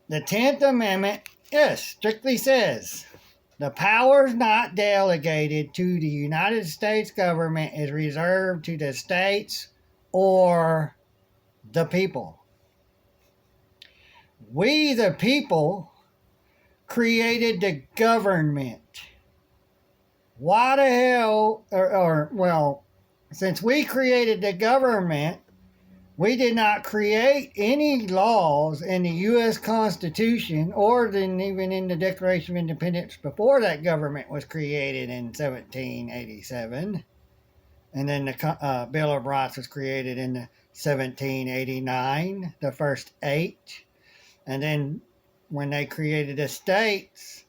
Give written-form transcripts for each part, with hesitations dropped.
the 10th Amendment, yes, strictly says the powers not delegated to the United States government is reserved to the states or the people. We, the people, created the government. Why the hell, well, since we created the government, we did not create any laws in the U.S. Constitution or even in the Declaration of Independence before that government was created in 1787. And then the Bill of Rights was created in 1789, the first 8. And then when they created the states,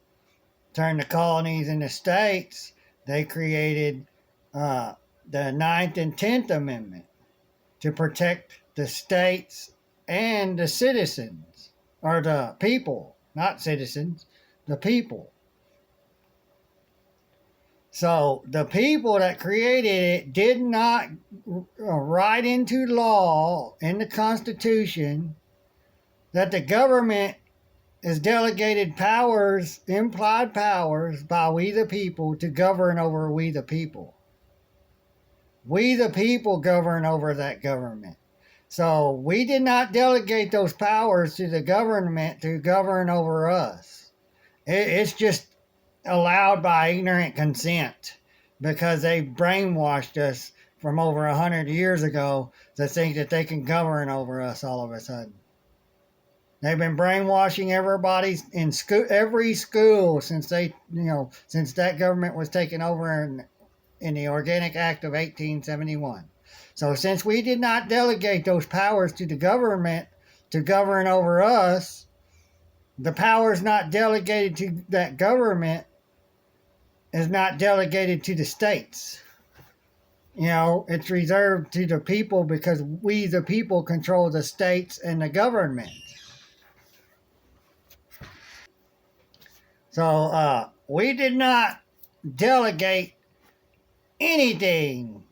turned the colonies into states, they created the 9th and 10th Amendment to protect the states and the citizens, or the people, not citizens, the people. So the people that created it did not write into law in the Constitution that the government is delegated powers, implied powers by we the people to govern over we the people. We the people govern over that government. So we did not delegate those powers to the government to govern over us. It's just allowed by ignorant consent because they brainwashed us from over 100 years ago to think that they can govern over us all of a sudden. They've been brainwashing everybody in school, every school since since that government was taken over in the Organic Act of 1871. So since we did not delegate those powers to the government to govern over us, the powers not delegated to that government is not delegated to the states. It's reserved to the people because we, the people, control the states and the government. So we did not delegate anything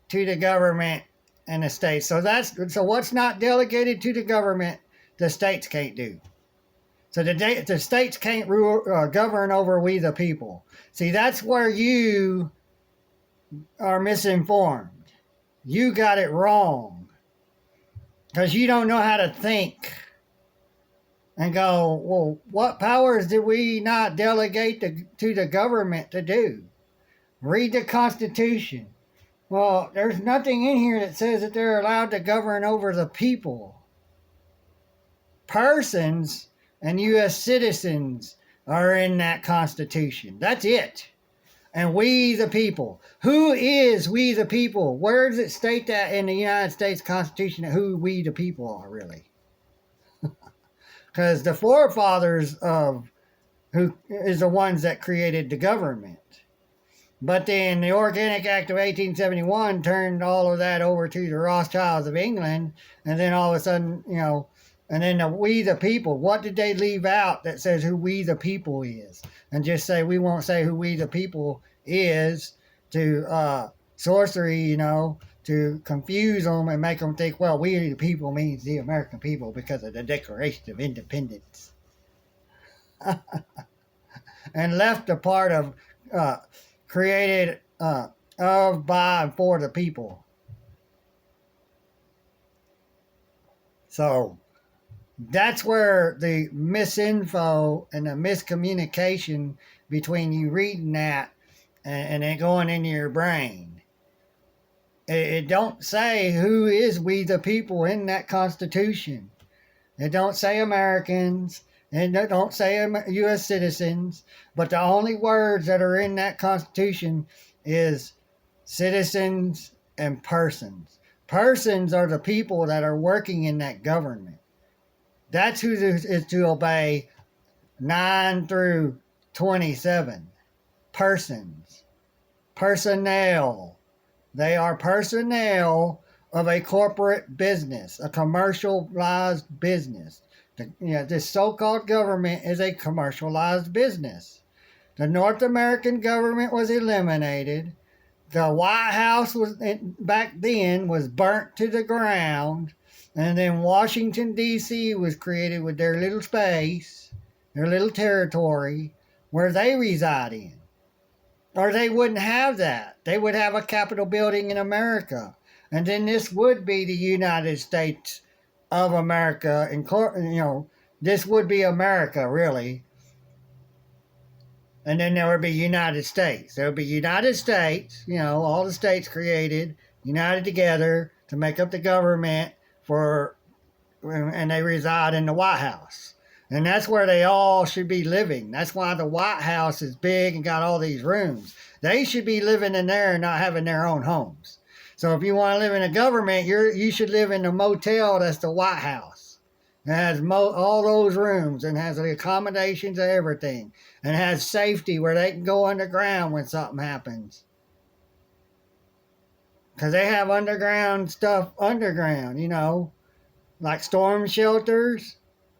to the government and the states. So what's not delegated to the government, the states can't do. So the states can't govern over we the people. See, that's where you are misinformed. You got it wrong because you don't know how to think and go, well, what powers did we not delegate to the government to do? Read the Constitution. Well, there's nothing in here that says that they're allowed to govern over the people. Persons and U.S. citizens are in that Constitution. That's it. And we the people. Who is we the people? Where does it state that in the United States Constitution who we the people are really? Because the forefathers of who is the ones that created the government. But then the Organic Act of 1871 turned all of that over to the Rothschilds of England. And then all of a sudden, and then we the people, what did they leave out that says who we the people is? And just say, we won't say who we the people is to sorcery, to confuse them and make them think, well, we the people means the American people because of the Declaration of Independence. And left the part of created of, by, and for the people. So that's where the misinfo and the miscommunication between you reading that and it going into your brain. It don't say who is we the people in that Constitution. It don't say Americans. And it don't say U.S. citizens. But the only words that are in that Constitution is citizens and persons. Persons are the people that are working in that government. That's who is to obey 9 through 27. Persons. Personnel. They are personnel of a corporate business, a commercialized business. This so-called government is a commercialized business. The North American government was eliminated. The White House back then was burnt to the ground. And then Washington, D.C. was created with their little space, their little territory, where they reside in. Or they wouldn't have that. They would have a Capitol building in America. And then this would be the United States of America. This would be America, really. And then there would be United States. There would be United States, all the states created, united together to make up the government and they reside in the White House. And that's where they all should be living. That's why the White House is big and got all these rooms. They should be living in there and not having their own homes. So if you want to live in a government, you should live in a motel that's the White House. It has all those rooms and has the accommodations of everything. And has safety where they can go underground when something happens. Because they have underground stuff like storm shelters.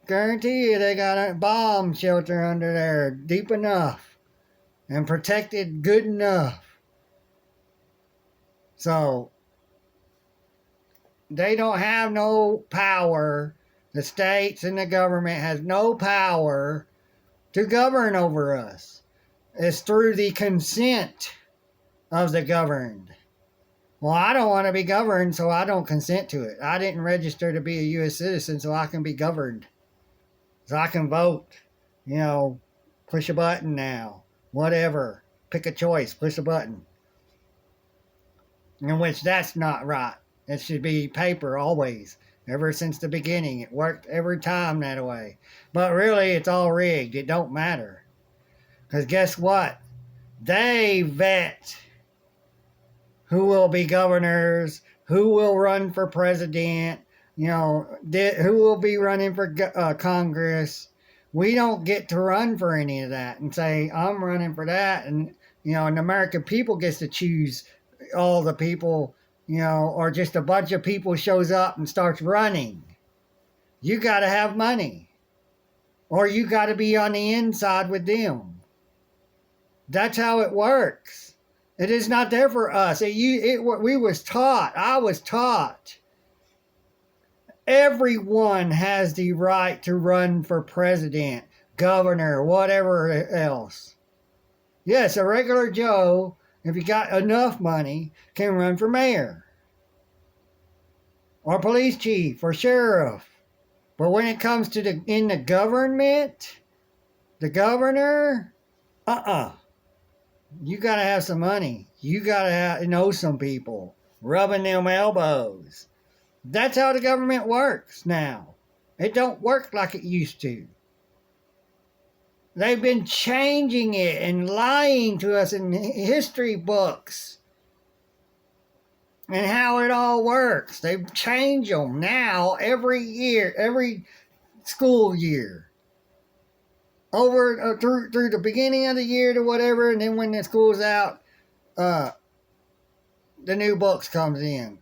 Guarantee you they got a bomb shelter under there deep enough and protected good enough. So they don't have no power. The states and the government has no power to govern over us. It's through the consent of the governed. Well, I don't want to be governed, so I don't consent to it. I didn't register to be a U.S. citizen, so I can be governed. So I can vote. Push a button now. Whatever. Pick a choice. Push a button. In which that's not right. It should be paper always. Ever since the beginning. It worked every time that way. But really, it's all rigged. It don't matter. Because guess what? They vet who will be governors, who will run for president, who will be running for Congress. We don't get to run for any of that and say, I'm running for that. And the American people gets to choose all the people, or just a bunch of people shows up and starts running. You got to have money. Or you got to be on the inside with them. That's how it works. It is not there for us. I was taught. Everyone has the right to run for president, governor, whatever else. Yes, a regular Joe, if you got enough money, can run for mayor. Or police chief, or sheriff. But when it comes to in the government, the governor, you got to have some money. You got to know some people. Rubbing them elbows. That's how the government works now. It don't work like it used to. They've been changing it and lying to us in history books. And how it all works. They change them now every year, every school year. Over through the beginning of the year to whatever, and then when the school's out, the new books comes in.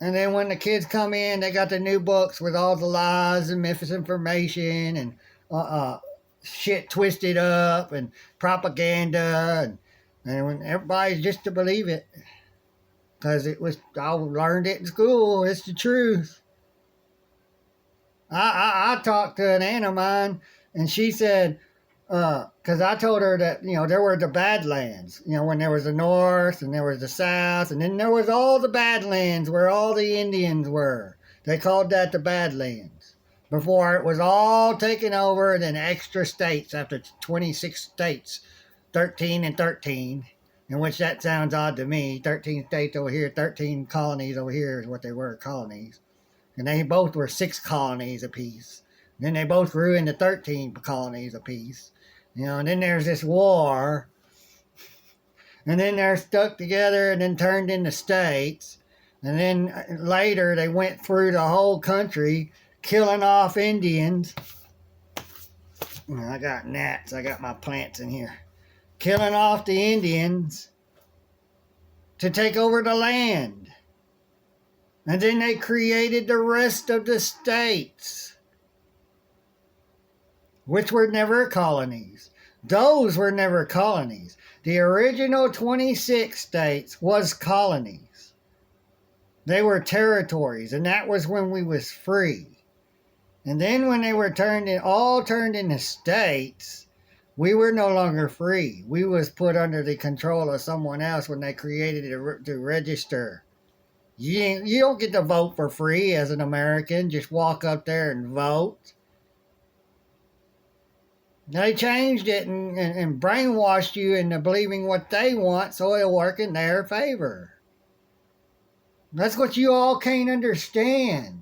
And then when the kids come in, they got the new books with all the lies and misinformation and shit twisted up and propaganda and when everybody's just to believe it. Because I learned it in school. It's the truth. I talked to an aunt of mine, and she said, because I told her that, there were the Badlands, when there was the North and there was the South, and then there was all the Badlands where all the Indians were. They called that the Badlands. Before it was all taken over, and then extra states after 26 states, 13 and 13, in which that sounds odd to me. 13 states over here, 13 colonies over here is what they were, colonies. And they both were 6 colonies apiece. Then they both grew into 13 colonies apiece. And then there's this war. And then they're stuck together and then turned into states. And then later they went through the whole country killing off Indians. I got gnats. I got my plants in here. Killing off the Indians to take over the land. And then they created the rest of the states, which were never colonies. Those were never colonies. The original 26 states was colonies. They were territories, and that was when we was free. And then when they were all turned into states, we were no longer free. We was put under the control of someone else when they created it to register. You don't get to vote for free as an American. Just walk up there and vote. They changed it and brainwashed you into believing what they want so it'll work in their favor. That's what you all can't understand.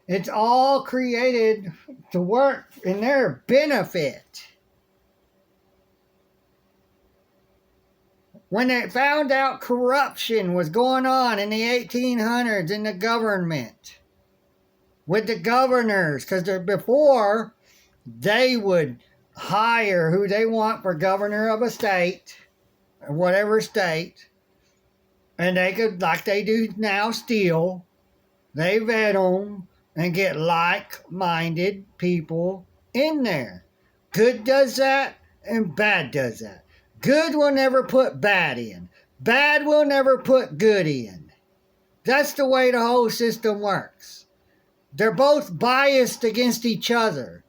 It's all created to work in their benefit. When they found out corruption was going on in the 1800s in the government, with the governors, because before they would hire who they want for governor of a state, whatever state, and they could, like they do now still, they vet them and get like-minded people in there. Good does that, and bad does that. Good will never put bad in. Bad will never put good in. That's the way the whole system works. They're both biased against each other.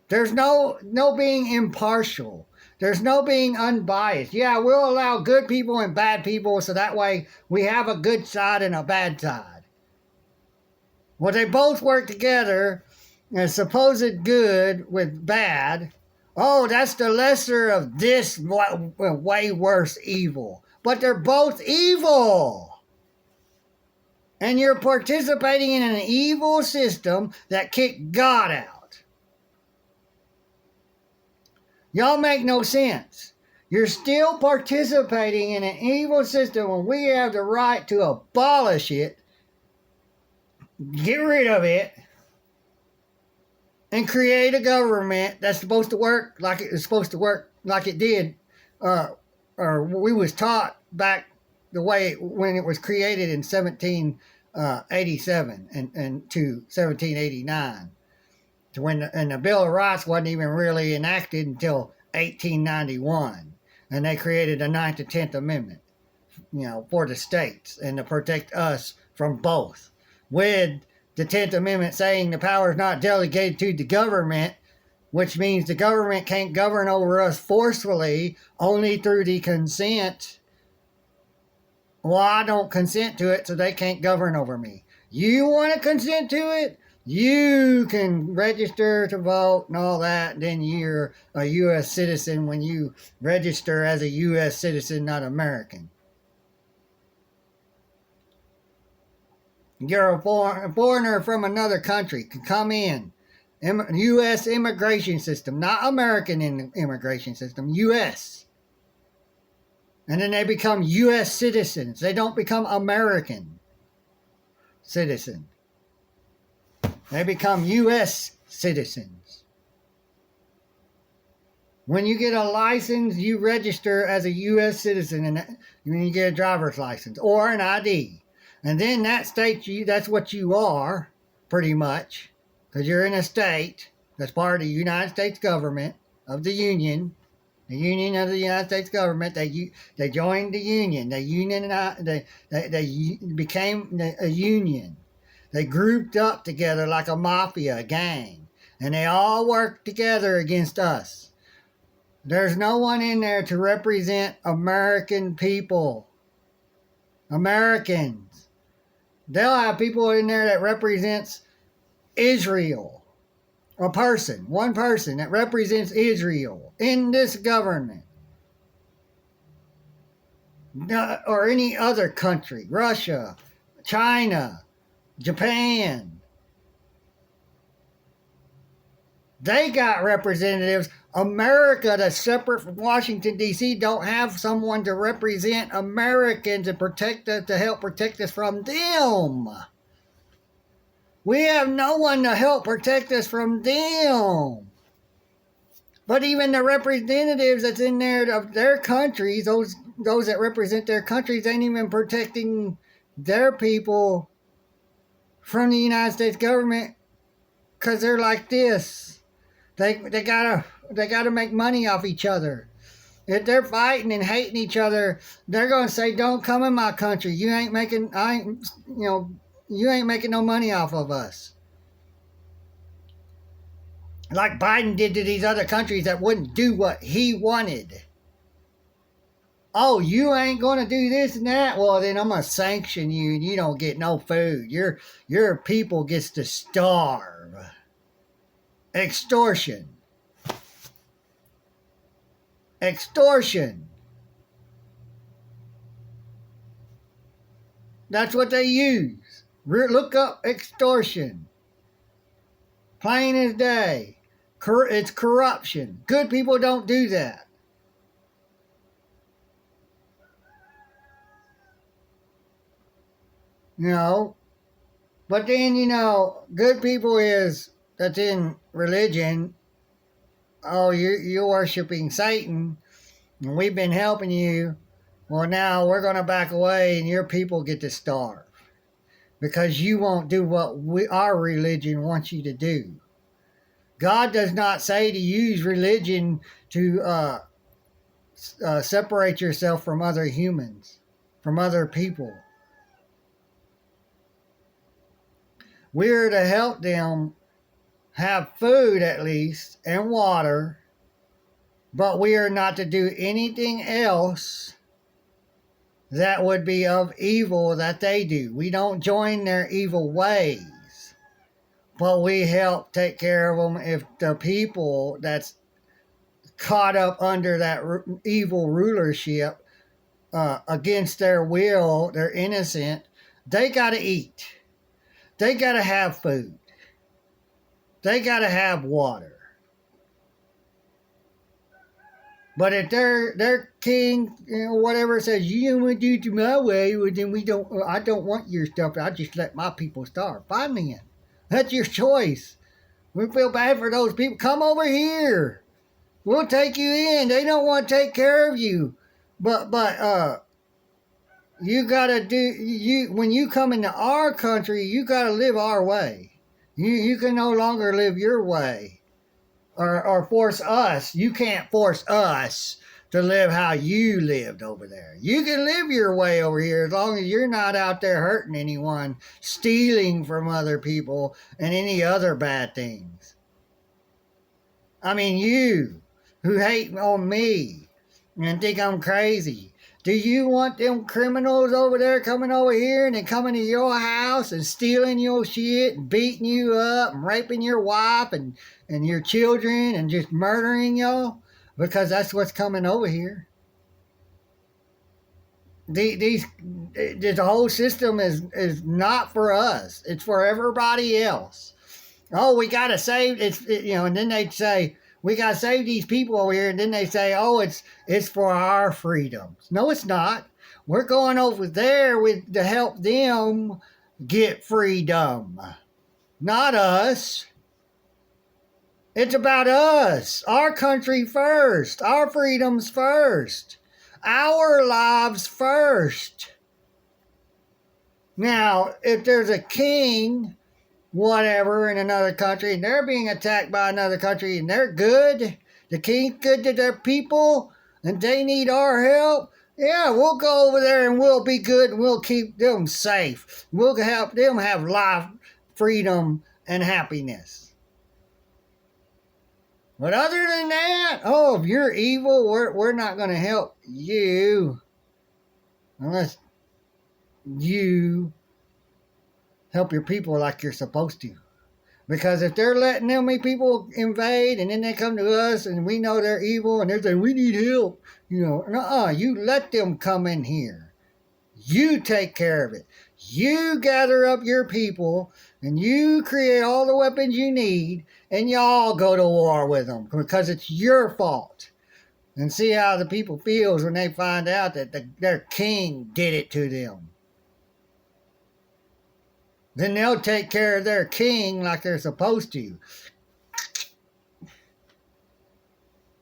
There's no being impartial. There's no being unbiased. Yeah, we'll allow good people and bad people so that way we have a good side and a bad side. Well, they both work together as supposed good with bad. Oh, that's the lesser of this way worse evil. But they're both evil. And you're participating in an evil system that kicked God out. Y'all make no sense. You're still participating in an evil system when we have the right to abolish it, get rid of it, and create a government that's supposed to work like it was supposed to work, like it did, or we was taught back the way when it was created in 1787 and to 1789, to when and the Bill of Rights wasn't even really enacted until 1891, and they created the 9th and 10th Amendment, for the states and to protect us from both, with the 10th Amendment saying the power is not delegated to the government, which means the government can't govern over us forcefully, only through the consent. Well, I don't consent to it, so they can't govern over me. You want to consent to it? You can register to vote and all that, and then you're a U.S. citizen when you register as a U.S. citizen, not American. You're a foreigner from another country can come in. U.S. immigration system, not American immigration system, U.S. And then they become U.S. citizens. They don't become American citizens. They become U.S. citizens. When you get a license, you register as a U.S. citizen, and when you get a driver's license or an ID. And then that states that's what you are, pretty much, because you're in a state that's part of the United States government of the Union of the United States government. They joined the Union. They became a union. They grouped up together like a mafia gang, and they all worked together against us. There's no one in there to represent American people. Americans. They'll have people in there that represents Israel. One person that represents Israel in this government. Or any other country. Russia, China, Japan. They got representatives. America, that's separate from Washington, D.C., don't have someone to represent Americans and protect us, to help protect us from them. We have no one to help protect us from them. But even the representatives that's in there of their countries, those that represent their countries, ain't even protecting their people from the United States government, because they're like this. They gotta make money off each other. If they're fighting and hating each other, they're going to say, "Don't come in my country. You ain't making no money off of us." Like Biden did to these other countries that wouldn't do what he wanted. Oh, you ain't going to do this and that? Well, then I'm going to sanction you and you don't get no food. Your people gets to starve. Extortion. Extortion. That's what they use. Look up extortion. Plain as day. It's corruption. Good people don't do that. You know, but then, good people that's in religion. Oh, you're worshiping Satan, and we've been helping you. Well, now we're going to back away, and your people get to starve because you won't do what our religion wants you to do. God does not say to use religion to separate yourself from other humans, from other people. We're to help them have food at least and water, but we are not to do anything else that would be of evil that they do. We don't join their evil ways, but we help take care of them if the people that's caught up under that evil rulership against their will, they're innocent, they got to eat. They got to have food. They got to have water. But if their king, whatever, says, you don't want to do it my way, well, then I don't want your stuff. I just let my people starve. Fine then. That's your choice. We feel bad for those people. Come over here. We'll take you in. They don't want to take care of you. But you gotta when you come into our country, you gotta live our way. You can no longer live your way. Or force us. You can't force us to live how you lived over there. You can live your way over here as long as you're not out there hurting anyone, stealing from other people, and any other bad things. I mean, you who hate on me and think I'm crazy. Do you want them criminals over there coming over here and then coming to your house and stealing your shit and beating you up and raping your wife and your children and just murdering y'all? Because that's what's coming over here. The whole system is not for us. It's for everybody else. Oh, we got to save, and then they say, we got to save these people over here. And then they say, oh, it's for our freedoms. No, it's not. We're going over there to help them get freedom. Not us. It's about us. Our country first. Our freedoms first. Our lives first. Now, if there's a king, whatever, in another country, and they're being attacked by another country, and they're good, the king's good to their people, and they need our help, yeah, we'll go over there and we'll be good and we'll keep them safe. We'll help them have life, freedom, and happiness. But other than that, oh, if you're evil, we're not going to help you unless you help your people like you're supposed to. Because if they're letting them people invade and then they come to us and we know they're evil and they're saying, we need help, you let them come in here. You take care of it. You gather up your people and you create all the weapons you need and y'all go to war with them because it's your fault. And see how the people feels when they find out that their king did it to them. Then they'll take care of their king like they're supposed to.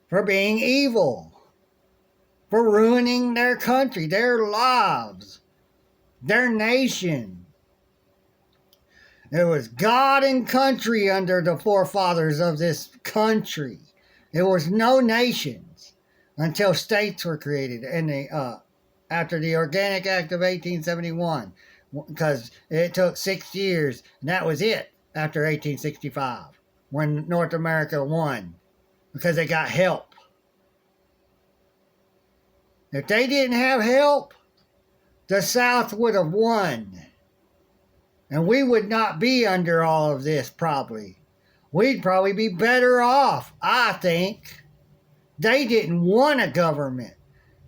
For being evil. For ruining their country, their lives, their nation. There was God and country under the forefathers of this country. There was no nations until states were created after the Organic Act of 1871, because it took 6 years, and that was it after 1865, when North America won, because they got help. If they didn't have help, the South would have won. And we would not be under all of this, probably. We'd probably be better off, I think. They didn't want a government.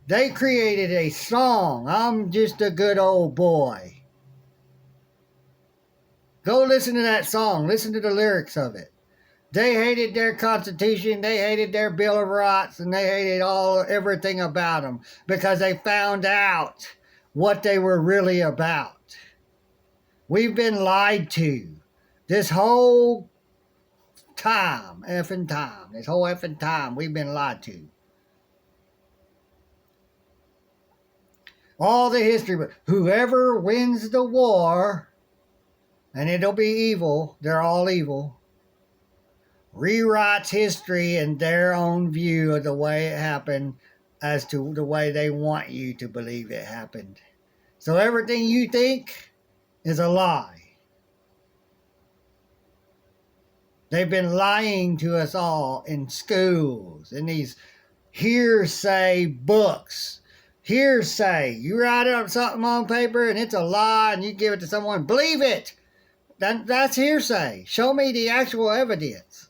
They created a song, I'm Just a Good Old Boy. Go listen to that song. Listen to the lyrics of it. They hated their Constitution, they hated their Bill of Rights, and they hated everything about them because they found out what they were really about. We've been lied to this whole time, this whole effing time we've been lied to. All the history, but whoever wins the war, and it'll be evil, they're all evil, rewrites history in their own view of the way it happened as to the way they want you to believe it happened. So everything you think is a lie. They've been lying to us all in schools, in these hearsay books. Hearsay. You write up something on paper and it's a lie and you give it to someone, believe it. That's hearsay. Show me the actual evidence.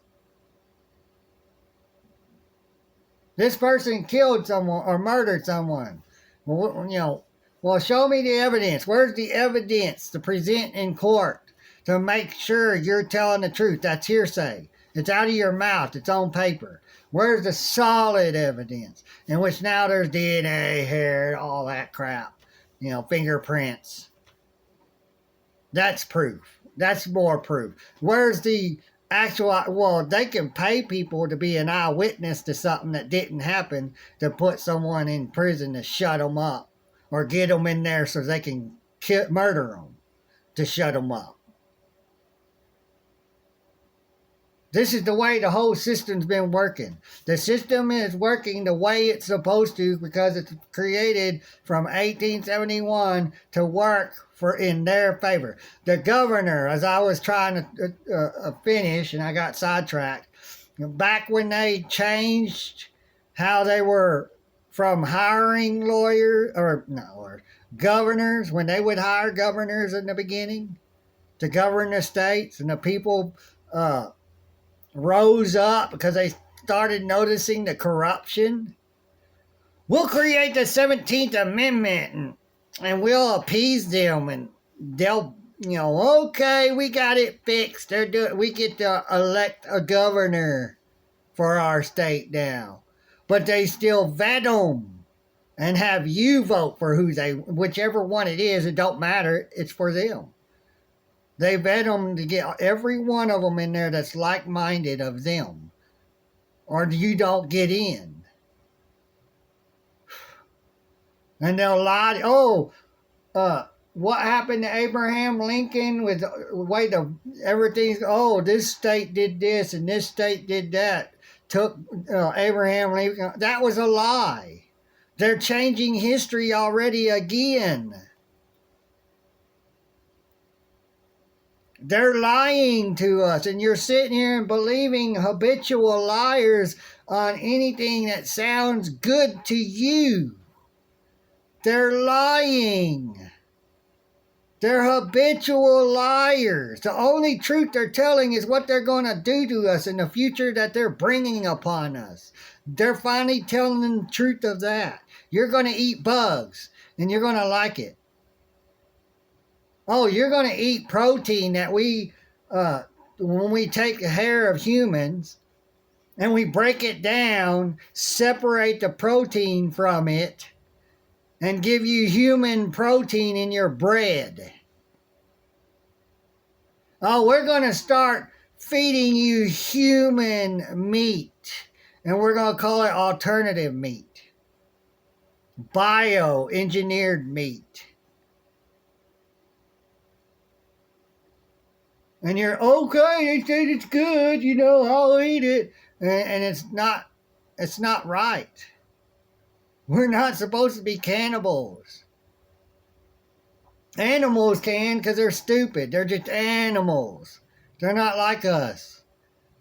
This person killed someone or murdered someone. Well, show me the evidence. Where's the evidence to present in court to make sure you're telling the truth? That's hearsay. It's out of your mouth. It's on paper. Where's the solid evidence? In which now there's DNA, hair, all that crap. Fingerprints. That's proof. That's more proof. Where's the actual... Well, they can pay people to be an eyewitness to something that didn't happen to put someone in prison to shut them up. Or get them in there so they can murder them to shut them up. This is the way the whole system's been working. The system is working the way it's supposed to because it's created from 1871 to work in their favor. The governor, as I was trying to finish and I got sidetracked, back when they changed how they were from hiring lawyers or governors, when they would hire governors in the beginning to govern the states, and the people rose up because they started noticing the corruption. We'll create the 17th Amendment and we'll appease them and they'll, okay, we got it fixed. We get to elect a governor for our state now. But they still vet them and have you vote for whichever one it is, it don't matter, it's for them. They vet them to get every one of them in there that's like-minded of them. Or you don't get in. And they'll lie. What happened to Abraham Lincoln with the way everything's, this state did this and this state did that. Took Abraham Lincoln. That was a lie. They're changing history already again. They're lying to us, and you're sitting here and believing habitual liars on anything that sounds good to you. They're lying. They're habitual liars. The only truth they're telling is what they're going to do to us in the future that they're bringing upon us. They're finally telling the truth of that. You're going to eat bugs, and you're going to like it. You're going to eat protein that when we take the hair of humans and we break it down, separate the protein from it, and give you human protein in your bread. We're going to start feeding you human meat, and we're going to call it alternative meat, bioengineered meat. And you're, okay, they said it's good, I'll eat it. And it's not right. We're not supposed to be cannibals. Animals can because they're stupid. They're just animals. They're not like us.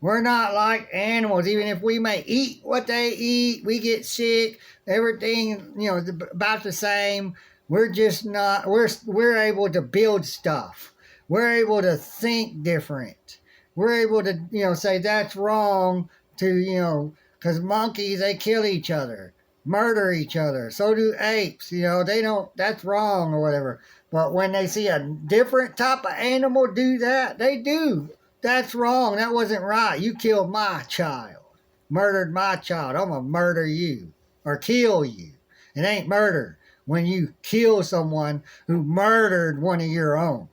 We're not like animals. Even if we may eat what they eat, we get sick. Everything, is about the same. We're just not. We're able to build stuff. We're able to think different. We're able to, say that's wrong. Because monkeys, they kill each other, murder each other. So do apes. They don't. That's wrong or whatever. But when they see a different type of animal do that, they do. That's wrong. That wasn't right. You killed my child. Murdered my child. I'm going to murder you or kill you. It ain't murder when you kill someone who murdered one of your own.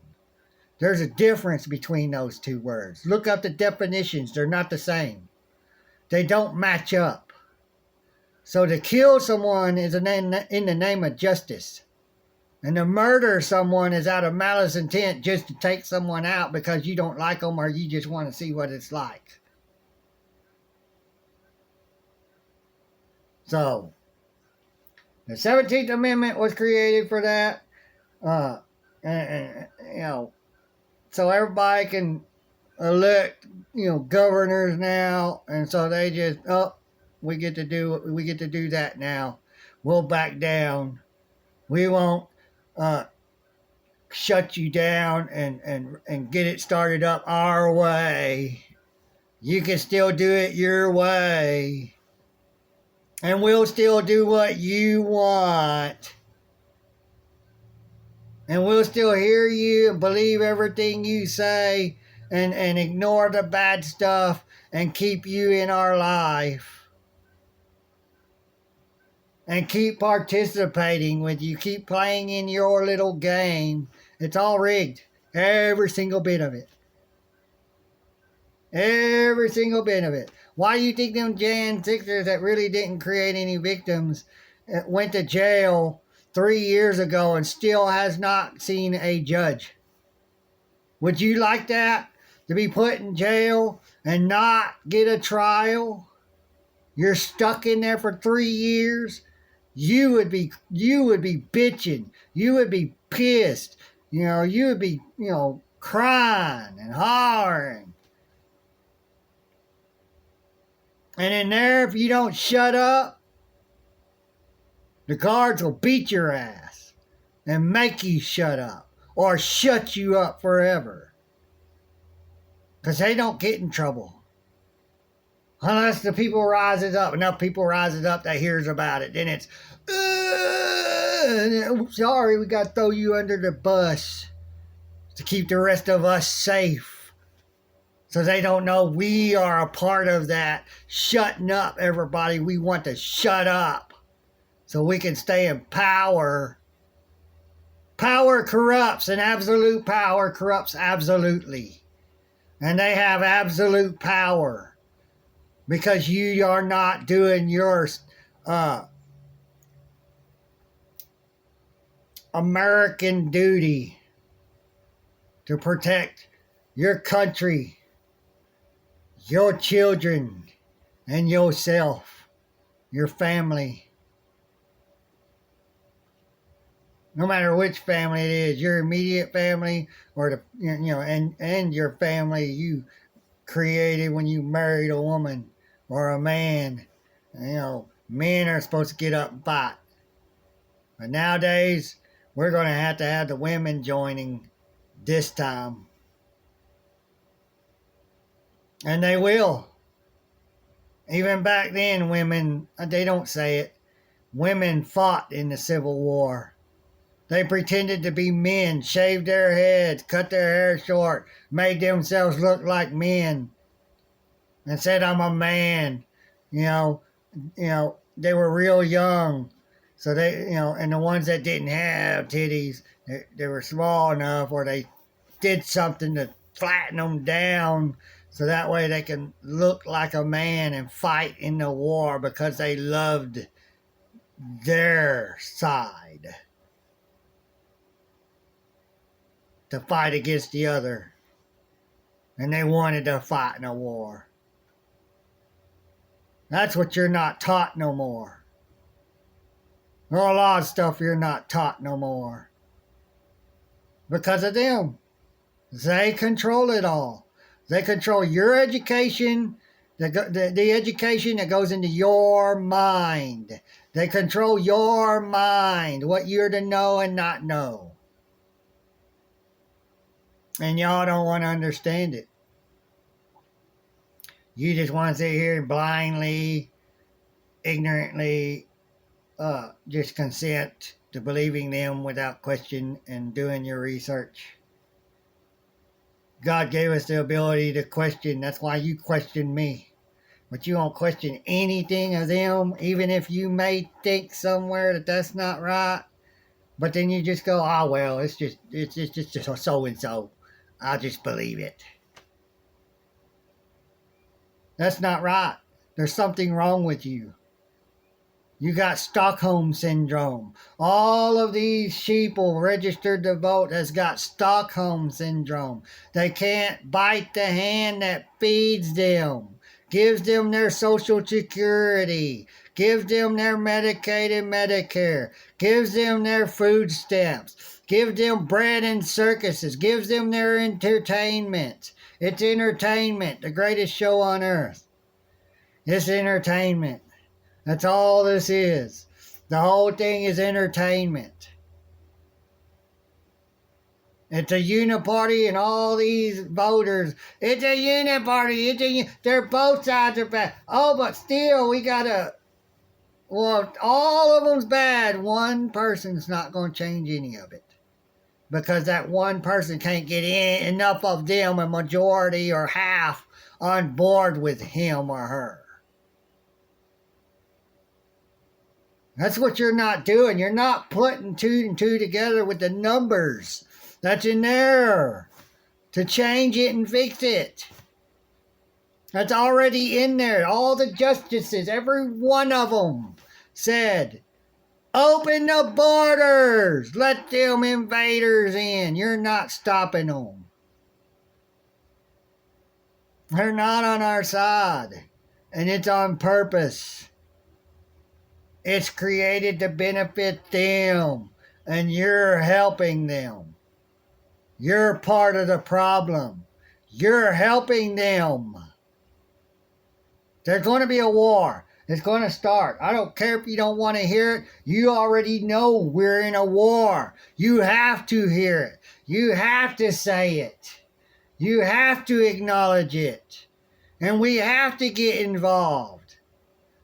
There's a difference between those two words. Look up the definitions. They're not the same. They don't match up. So to kill someone is in the name of justice. And to murder someone is out of malice intent just to take someone out because you don't like them or you just want to see what it's like. So, the 17th Amendment was created for that. So everybody can elect, governors now. And so they just, we get to do that now. We'll back down. We won't shut you down and get it started up our way. You can still do it your way. And we'll still do what you want. And we'll still hear you and believe everything you say and ignore the bad stuff and keep you in our life. And keep participating with you. Keep playing in your little game. It's all rigged. Every single bit of it. Every single bit of it. Why do you think them Jan 6ers that really didn't create any victims went to jail 3 years ago and still has not seen a judge? Would you like that? To be put in jail and not get a trial? You're stuck in there for 3 years? You would be bitching. You would be pissed. You would be, crying and hollering. And in there, if you don't shut up, the guards will beat your ass and make you shut up or shut you up forever. Because they don't get in trouble. Unless the people rises up, enough people rises up that hears about it. Then it's, sorry, we got to throw you under the bus to keep the rest of us safe. So they don't know we are a part of that. Shutting up, everybody. We want to shut up so we can stay in power. Power corrupts, and absolute power corrupts absolutely. And they have absolute power. Because you are not doing your American duty to protect your country, your children, and yourself, your family. No matter which family it is, your immediate family or and your family you created when you married a woman. Or a man. Men are supposed to get up and fight. But nowadays, we're going to have the women joining this time. And they will. Even back then, women, they don't say it. Women fought in the Civil War. They pretended to be men, shaved their heads, cut their hair short, made themselves look like men. And said, I'm a man. They were real young. So they, and the ones that didn't have titties, they were small enough or they did something to flatten them down so that way they can look like a man and fight in the war because they loved their side to fight against the other. And they wanted to fight in a war. That's what you're not taught no more. There are a lot of stuff you're not taught no more. Because of them. They control it all. They control your education, the education that goes into your mind. They control your mind, what you're to know and not know. And y'all don't want to understand it. You just want to sit here and blindly, ignorantly, just consent to believing them without question and doing your research. God gave us the ability to question. That's why you question me. But you don't question anything of them, even if you may think somewhere that that's not right. But then you just go, oh, well, it's just so-and-so. I'll just believe it. That's not right. There's something wrong with you. You got Stockholm Syndrome. All of these sheeple registered to vote has got Stockholm Syndrome. They can't bite the hand that feeds them, gives them their Social Security, gives them their Medicaid and Medicare, gives them their food stamps, gives them bread and circuses, gives them their entertainment. It's entertainment, the greatest show on earth. It's entertainment. That's all this is. The whole thing is entertainment. It's a uniparty and all these voters. It's a uniparty. They're both sides are bad. Oh, but still, we gotta. Well, all of them's bad. One person's not going to change any of it. Because that one person can't get enough of them, a majority or half, on board with him or her. That's what you're not doing. You're not putting 2 and 2 together with the numbers that's in there to change it and fix it. That's already in there. All the justices, every one of them said, open the borders. Let them invaders in. You're not stopping them. They're not on our side. And it's on purpose. It's created to benefit them, and you're helping them. You're part of the problem. You're helping them. There's going to be a war. It's going to start. I don't care if you don't want to hear it. You already know we're in a war. You have to hear it. You have to say it. You have to acknowledge it. And we have to get involved.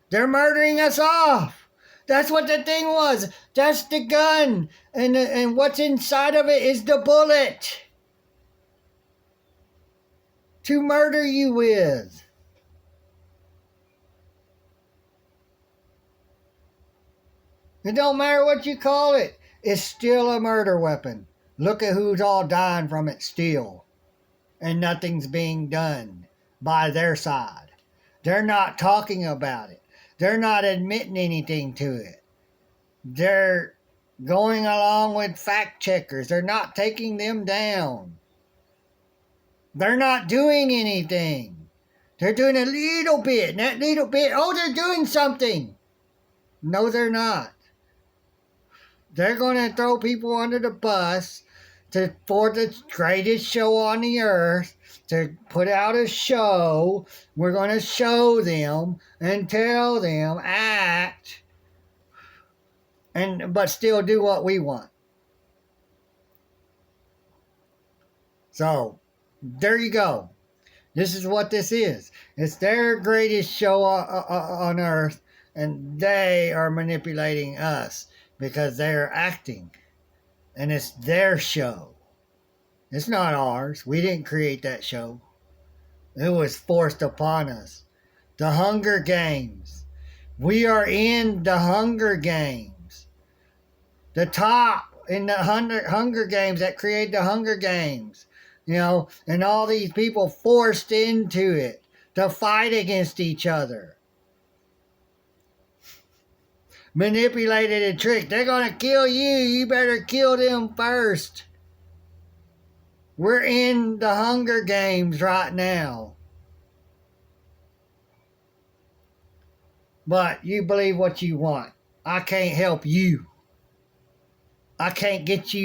They're murdering us off. That's what the thing was. That's the gun. And what's inside of it is the bullet. To murder you with. It don't matter what you call it. It's still a murder weapon. Look at who's all dying from it still. And nothing's being done by their side. They're not talking about it. They're not admitting anything to it. They're going along with fact checkers. They're not taking them down. They're not doing anything. They're doing a little bit. And that little bit, oh, they're doing something. No, they're not. They're going to throw people under the bus for the greatest show on the earth, to put out a show. We're going to show them and tell them, act, but still do what we want. So, there you go. This is what this is. It's their greatest show on earth, and they are manipulating us because they're acting. And it's their show. It's not ours. We didn't create that show. It was forced upon us. The Hunger Games. We are in the Hunger Games. The top in the Hunger Games that create the Hunger Games. You know, and all these people forced into it to fight against each other. Manipulated and tricked. They're going to kill you. You better kill them first. We're in the Hunger Games right now. But you believe what you want. I can't help you. I can't get you